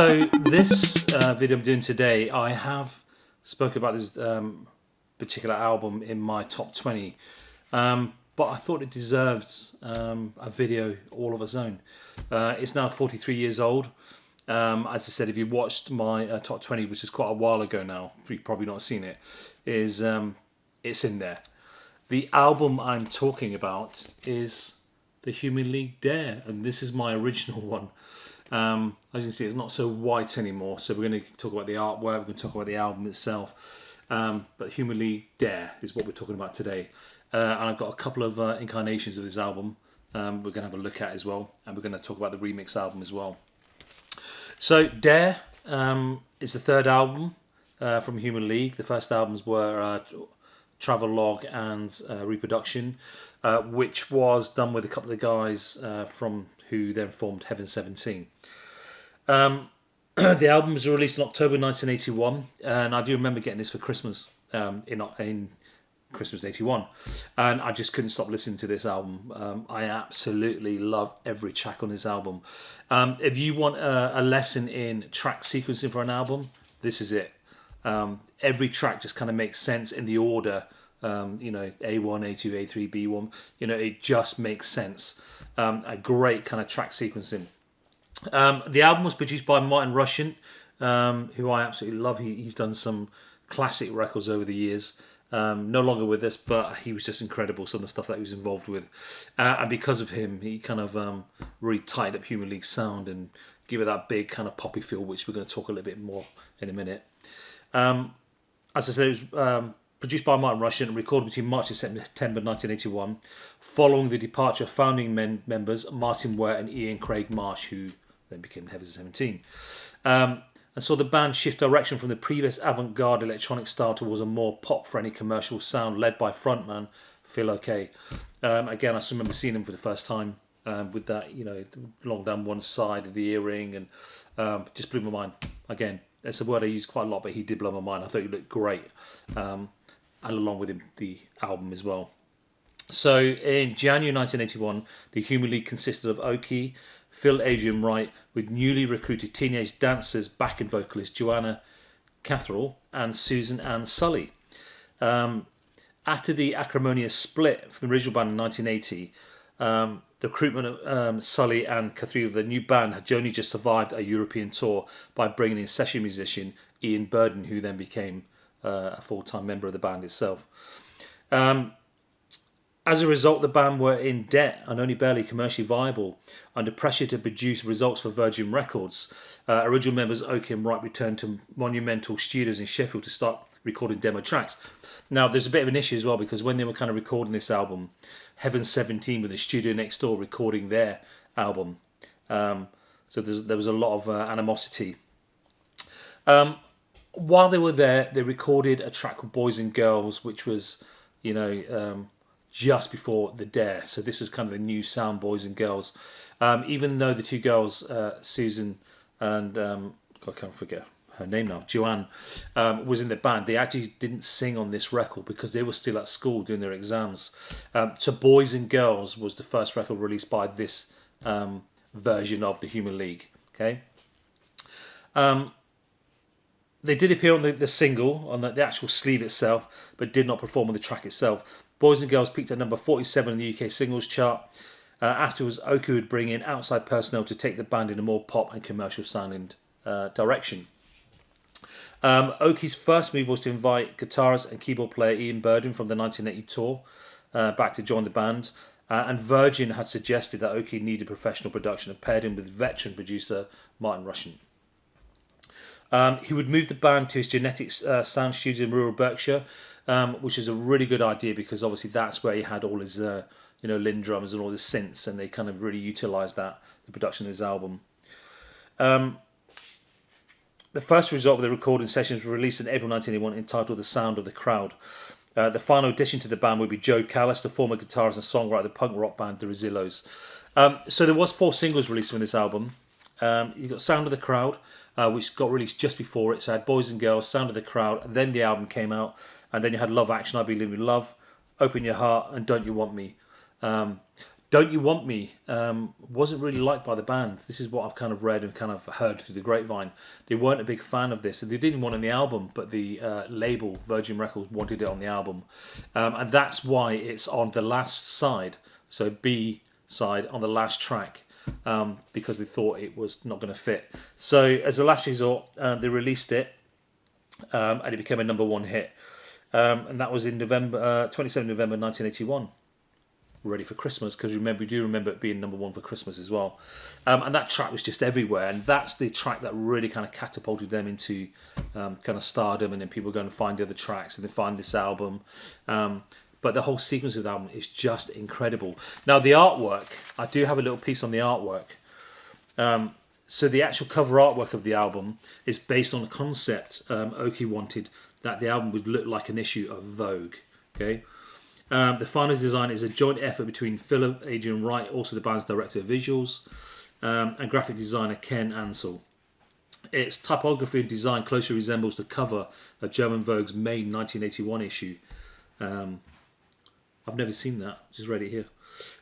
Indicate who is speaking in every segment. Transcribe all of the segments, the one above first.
Speaker 1: So this video I'm doing today, I have spoken about this particular album in my top 20, but I thought it deserved a video all of its own. It's now 43 years old. As I said, if you watched my top 20, which is quite a while ago now, you've probably not seen it, it's in there. The album I'm talking about is the Human League Dare, and this is my original one. As you can see, it's not so white anymore, so we're going to talk about the artwork, we're going to talk about the album itself, but Human League Dare is what we're talking about today. And I've got a couple of incarnations of this album we're going to have a look at as well, and we're going to talk about the remix album as well. So Dare is the third album from Human League. The first albums were Travelogue and Reproduction, which was done with a couple of guys from who then formed Heaven 17. The album was released in October 1981, and I do remember getting this for Christmas in Christmas 81, and I just couldn't stop listening to this album. I absolutely love every track on this album. If you want a lesson in track sequencing for an album, this is it. Every track just kind of makes sense in the order. A1, A2, A3, B1. It just makes sense. A great kind of track sequencing. The album was produced by Martin Rushent, who I absolutely love. He's done some classic records over the years. No longer with us, but he was just incredible, some of the stuff that he was involved with. And because of him, he kind of really tightened up Human League's sound and give it that big kind of poppy feel, which we're going to talk a little bit more in a minute. As I said, it was produced by Martin Rushent and recorded between March and September 1981, following the departure of founding members Martin Ware and Ian Craig Marsh, who then became Heaven 17. And saw the band shift direction from the previous avant-garde electronic style towards a more pop-friendly commercial sound led by frontman Phil O'Kay. Again, I still remember seeing him for the first time with that, long down one side of the earring, and just blew my mind. Again, it's a word I use quite a lot, but he did blow my mind. I thought he looked great. And along with him, the album as well. So in January 1981, the Human League consisted of Oki, Phil Adrian Wright, with newly recruited teenage dancers, backing vocalist Joanna Catherall and Susan Ann Sully. After the acrimonious split from the original band in 1980, the recruitment of Sully and Catherall, the new band, had only just survived a European tour by bringing in session musician Ian Burden, who then became a full-time member of the band itself. As a result, the band were in debt and only barely commercially viable, under pressure to produce results for Virgin Records. Original members Oki and Wright returned to Monumental Studios in Sheffield to start recording demo tracks. Now, there's a bit of an issue as well, because when they were kind of recording this album, Heaven 17 were in the studio next door recording their album. So there was a lot of animosity. While they were there, they recorded a track called Boys and Girls, which was, just before the Dare. So this was kind of the new sound, Boys and Girls. Even though the two girls, Susan and, I can't forget her name now, Joanne, was in the band, they actually didn't sing on this record because they were still at school doing their exams. So Boys and Girls was the first record released by this version of the Human League. Okay. They did appear on the single, on the actual sleeve itself, but did not perform on the track itself. Boys and Girls peaked at number 47 in the UK singles chart. Afterwards, Oki would bring in outside personnel to take the band in a more pop and commercial sounding direction. Oki's first move was to invite guitarist and keyboard player Ian Burden from the 1980 tour back to join the band. And Virgin had suggested that Oki needed professional production and paired him with veteran producer Martin Rushent. He would move the band to his Genetic Sound studio in rural Berkshire, which is a really good idea because obviously that's where he had all his Linn drums and all his synths, and they kind of really utilised that, the production of his album. The first result of the recording sessions were released in April 1981, entitled The Sound of the Crowd. The final addition to the band would be Joe Callis, the former guitarist and songwriter of the punk rock band The Rezillos. So there was 4 singles released from this album. You got Sound of the Crowd, which got released just before it. So I had Boys and Girls, Sound of the Crowd, and then the album came out, and then you had Love Action, I Believe in Love, Open Your Heart, and Don't You Want Me. Don't You Want Me wasn't really liked by the band. This is what I've kind of read and kind of heard through the grapevine. They weren't a big fan of this, and they didn't want it on the album, but the label, Virgin Records, wanted it on the album. And that's why it's on the last side, so B side on the last track, because they thought it was not going to fit. So as a last resort, they released it, and it became a number one hit. And that was in November, 27 November 1981. Ready for Christmas, because we do remember it being number one for Christmas as well. And that track was just everywhere, and that's the track that really kind of catapulted them into kind of stardom, and then people go and find the other tracks, and they find this album. But the whole sequence of the album is just incredible. Now, the artwork, I do have a little piece on the artwork. So the actual cover artwork of the album is based on a concept Oki wanted, that the album would look like an issue of Vogue. Okay. The final design is a joint effort between Philip Adrian Wright, also the band's director of visuals, and graphic designer Ken Ansel. Its typography and design closely resembles the cover of German Vogue's May 1981 issue. I've never seen that, just read it here.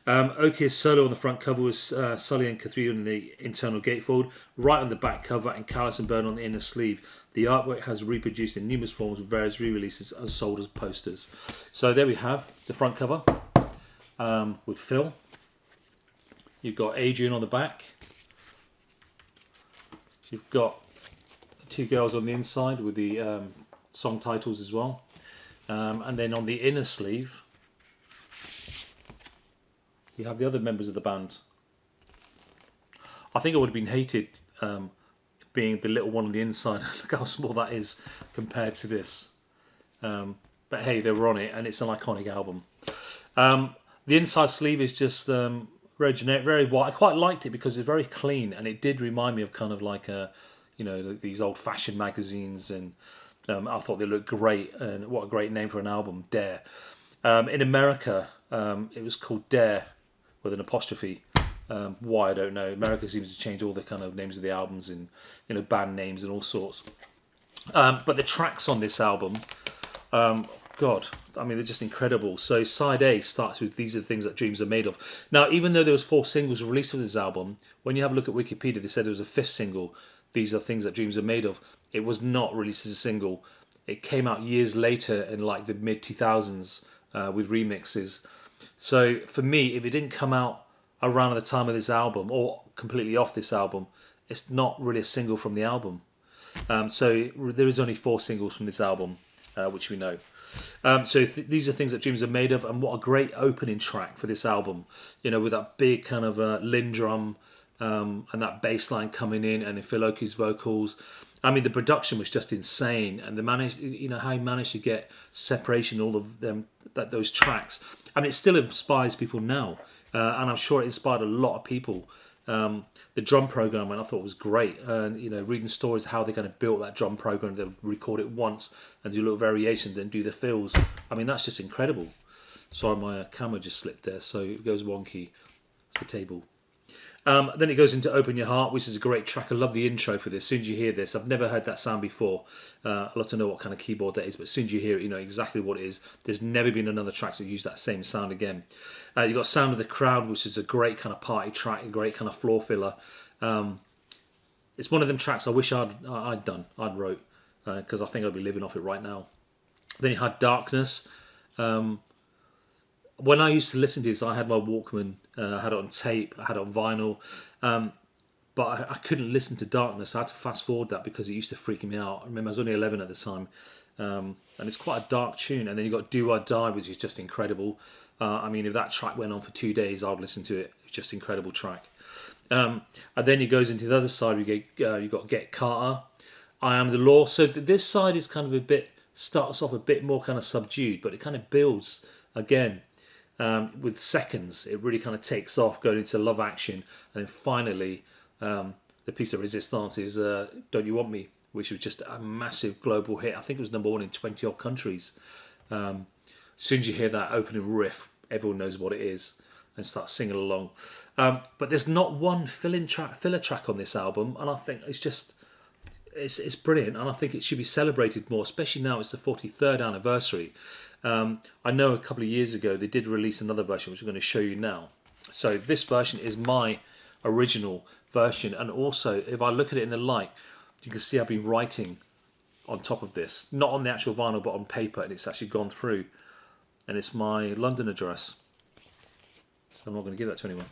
Speaker 1: Oki's solo on the front cover was Sully and Cathedral in the internal gatefold, right on the back cover, and Callous and Burn on the inner sleeve. The artwork has reproduced in numerous forms with various re-releases and sold as posters. So there we have the front cover with Phil. You've got Adrian on the back. You've got two girls on the inside with the song titles as well. And then on the inner sleeve, you have the other members of the band. I think I would have been hated being the little one on the inside. Look how small that is compared to this. But hey, they were on it, and it's an iconic album. The inside sleeve is just very generic, very white. I quite liked it because it's very clean, and it did remind me of kind of like these old-fashioned magazines, and I thought they looked great. And what a great name for an album, Dare. In America, it was called Dare with an apostrophe. Why, I don't know. America seems to change all the kind of names of the albums and band names and all sorts. But the tracks on this album, God, I mean, they're just incredible. So side A starts with These Are the Things That Dreams Are Made Of. Now, even though there was 4 singles released for this album, when you have a look at Wikipedia, they said there was a 5th single, These Are the Things That Dreams Are Made Of. It was not released as a single. It came out years later in like the mid-2000s with remixes. So for me, if it didn't come out around the time of this album or completely off this album, it's not really a single from the album. So there is only 4 singles from this album, which we know. So these are things that dreams are made of, and what a great opening track for this album. With that big kind of Lynn drum and that bass line coming in, and then Phil Oakey's vocals. I mean, the production was just insane, and how he managed to get separation, all of them, those tracks. I mean, it still inspires people now. And I'm sure it inspired a lot of people. The drum program, I thought was great. And reading stories how they kind of built that drum program, they record it once and do little variations, then do the fills. I mean, that's just incredible. Sorry, my camera just slipped there, so it goes wonky. It's the table. Then it goes into Open Your Heart, which is a great track. I love the intro for this. As soon as you hear this, I've never heard that sound before. I'd love to know what kind of keyboard that is, but as soon as you hear it, you know exactly what it is. There's never been another track that used that same sound again. You've got Sound of the Crowd, which is a great kind of party track, a great kind of floor filler. It's one of them tracks I wish I'd wrote, because I think I'd be living off it right now. Then you had Darkness. When I used to listen to this, I had my Walkman, I had it on tape, I had it on vinyl, but I couldn't listen to Darkness. I had to fast forward that because it used to freak me out. I remember I was only 11 at the time, and it's quite a dark tune. And then you've got Do or Die, which is just incredible. I mean, if that track went on for 2 days, I'd listen to it. It's just an incredible track. And then it goes into the other side. You've got Get Carter, I Am the Law. So this side is kind of starts off a bit more kind of subdued, but it kind of builds again. With Seconds, it really kind of takes off, going into Love Action, and then finally the piece of resistance is Don't You Want Me, which was just a massive global hit. I think it was number 1 in 20 odd countries. As soon as you hear that opening riff, everyone knows what it is and starts singing along. But there's not one filler track on this album, and I think it's brilliant, and I think it should be celebrated more, especially now it's the 43rd anniversary. I know a couple of years ago they did release another version, which I'm going to show you now. So this version is my original version, and also if I look at it in the light, you can see I've been writing on top of this, not on the actual vinyl but on paper, and it's actually gone through, and it's my London address, so I'm not going to give that to anyone.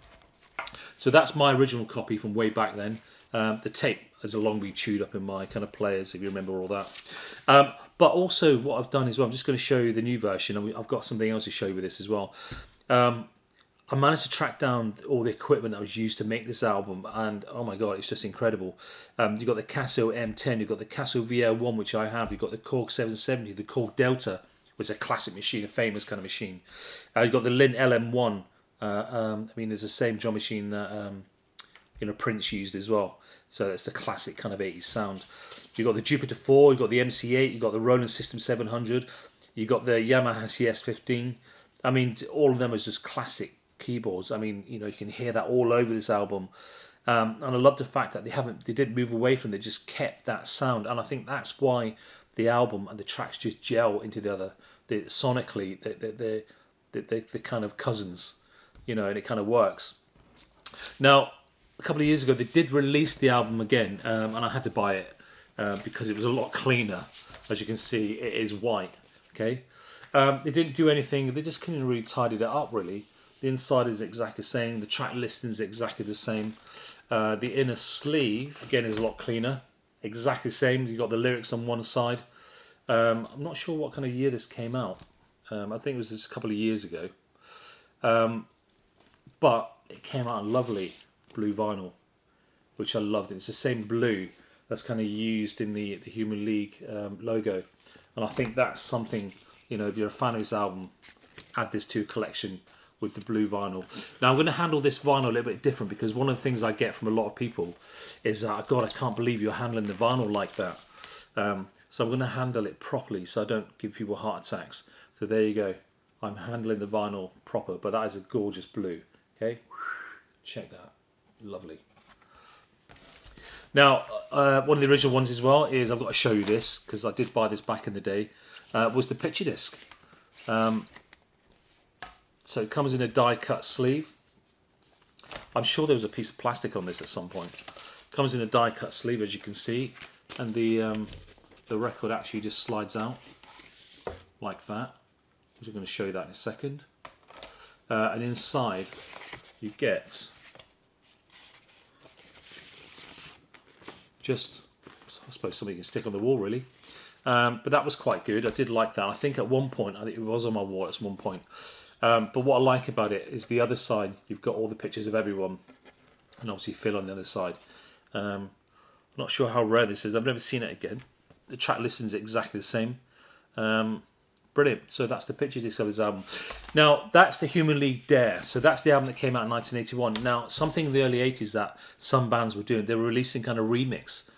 Speaker 1: So that's my original copy from way back then. The tape has long been chewed up in my kind of players, if you remember all that. But also what I've done is, well, I'm just going to show you the new version, and I've got something else to show you with this as well. I managed to track down all the equipment that was used to make this album, and oh my god, it's just incredible. You've got the Casio M10, you've got the Casio VL1, which I have, you've got the Korg 770, the Korg Delta, which is a classic machine, a famous kind of machine. You've got the Lin LM1. I mean, there's the same drum machine that Prince used as well. So it's the classic kind of 80s sound. You've got the Jupiter 4, you've got the MC8, you've got the Roland System 700, you've got the Yamaha CS15. I mean, all of them are just classic keyboards. I mean, you can hear that all over this album. And I love the fact that they didn't move away from it, they just kept that sound. And I think that's why the album and the tracks just gel into the other. Sonically, they're kind of cousins, and it kind of works. Now, a couple of years ago, they did release the album again, and I had to buy it because it was a lot cleaner. As you can see, it is white. Okay, they didn't do anything. They just couldn't really tidied it up. Really, the inside is exactly the same. The track listing is exactly the same. The inner sleeve again is a lot cleaner. Exactly the same. You got the lyrics on one side. I'm not sure what kind of year this came out. I think it was just a couple of years ago. But it came out in lovely blue vinyl, which I loved. It's the same blue that's kind of used in the Human League logo, and I think that's something, if you're a fan of this album, add this to your collection with the blue vinyl. Now I'm going to handle this vinyl a little bit different, because one of the things I get from a lot of people is that, God, I can't believe you're handling the vinyl like that. So I'm going to handle it properly so I don't give people heart attacks. So there you go. I'm handling the vinyl proper, but that is a gorgeous blue. Okay, check that. Lovely. Now, one of the original ones as well is, I've got to show you this because I did buy this back in the day, was the picture disc. So it comes in a die-cut sleeve. I'm sure there was a piece of plastic on this at some point. It comes in a die-cut sleeve, as you can see, and the record actually just slides out like that. I'm going to show you that in a second. And inside you get just, I suppose, something you can stick on the wall, really. But that was quite good. I did like that. I think at one point, I think it was on my wall at one point. But what I like about it is the other side, you've got all the pictures of everyone, and obviously Phil on the other side. I'm not sure how rare this is. I've never seen it again. The track listing is exactly the same. Brilliant. So that's the picture disc of this album. Now, that's the Human League Dare. So that's the album that came out in 1981. Now, something in the early 80s that some bands were doing, they were releasing kind of remix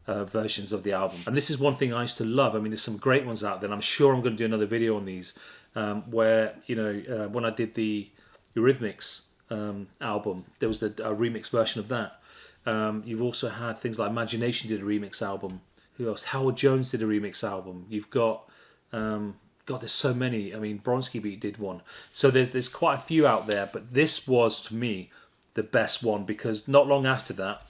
Speaker 1: versions of the album. And this is one thing I used to love. I mean, there's some great ones out there, and I'm sure I'm going to do another video on these, where, when I did the Eurythmics album, there was a remix version of that. You've also had things like Imagination did a remix album. Who else? Howard Jones did a remix album. You've got... God, there's so many. I mean, Bronski Beat did one. So there's quite a few out there, but this was, to me, the best one, because not long after that,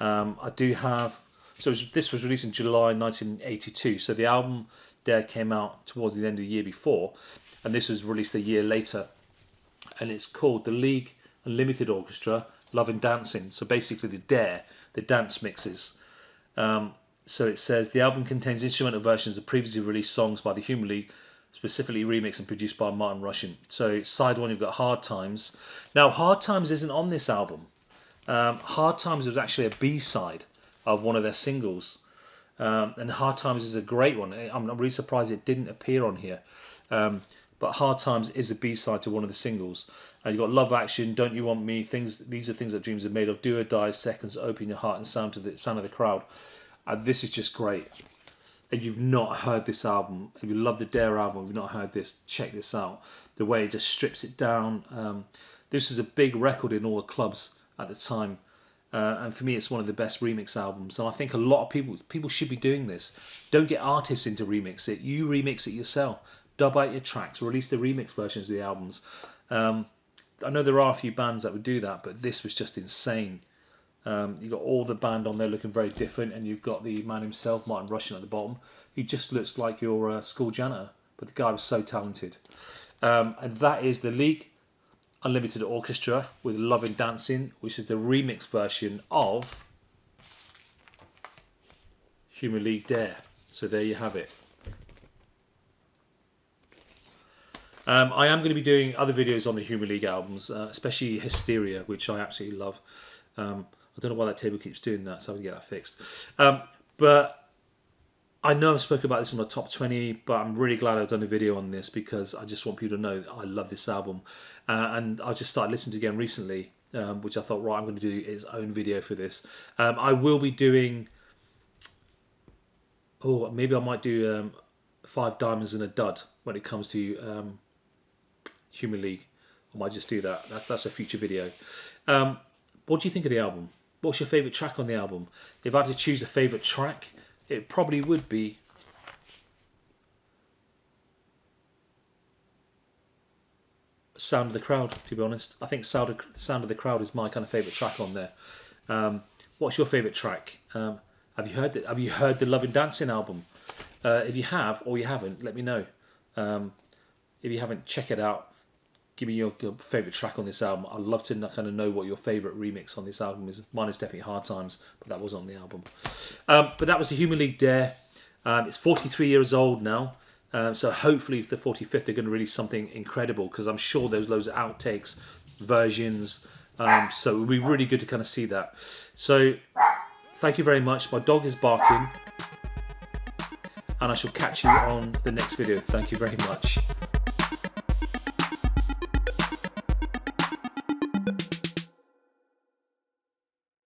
Speaker 1: I do have... So this was released in July 1982, so the album Dare came out towards the end of the year before, and this was released a year later, and it's called The League Unlimited Orchestra, Love and Dancing. So basically the Dare, the dance mixes. So it says, the album contains instrumental versions of previously released songs by the Human League, specifically remixed and produced by Martin Rushing. So side one, you've got Hard Times. Now, Hard Times isn't on this album. Hard Times was actually a B-side of one of their singles. And Hard Times is a great one. I'm really surprised it didn't appear on here. But Hard Times is a B-side to one of the singles. You've got Love Action, Don't You Want Me, These Are Things That Dreams Are Made Of, Do or Die, Seconds, Open Your Heart, and Sound of the Crowd. And this is just great. If you've not heard this album, if you love the Dare album, if you've not heard this, check this out. The way it just strips it down. This was a big record in all the clubs at the time. And for me, it's one of the best remix albums. And I think a lot of people should be doing this. Don't get artists in to remix it. You remix it yourself. Dub out your tracks. Release the remix versions of the albums. I know there are a few bands that would do that, but this was just insane. You've got all the band on there looking very different, and you've got the man himself, Martin Rushing, at the bottom. He just looks like your school janitor, but the guy was so talented. And that is the League Unlimited Orchestra with Love and Dancing, which is the remix version of Human League Dare. So there you have it. I am going to be doing other videos on the Human League albums, especially Hysteria, which I absolutely love. I don't know why that table keeps doing that, so I'm going to get that fixed. But I know I've spoken about this in my top 20, but I'm really glad I've done a video on this because I just want people to know that I love this album. And I just started listening to it again recently, which I thought, right, I'm going to do his own video for this. I will be doing... Oh, maybe I might do 5 Diamonds and a Dud when it comes to Human League. I might just do that. That's a future video. What do you think of the album? What's your favourite track on the album? If I had to choose a favourite track, it probably would be Sound of the Crowd, to be honest. I think Sound of the Crowd is my kind of favourite track on there. What's your favourite track? Have you heard it? Have you heard the Love and Dancing album? If you have or you haven't, let me know. If you haven't, check it out. Give me your favourite track on this album. I'd love to kind of know what your favourite remix on this album is. Mine is definitely Hard Times, but that was on the album. But that was the Human League Dare. It's 43 years old now. So hopefully for the 45th they're going to release something incredible, because I'm sure there's loads of outtakes, versions. So it would be really good to kind of see that. So thank you very much. My dog is barking. And I shall catch you on the next video. Thank you very much.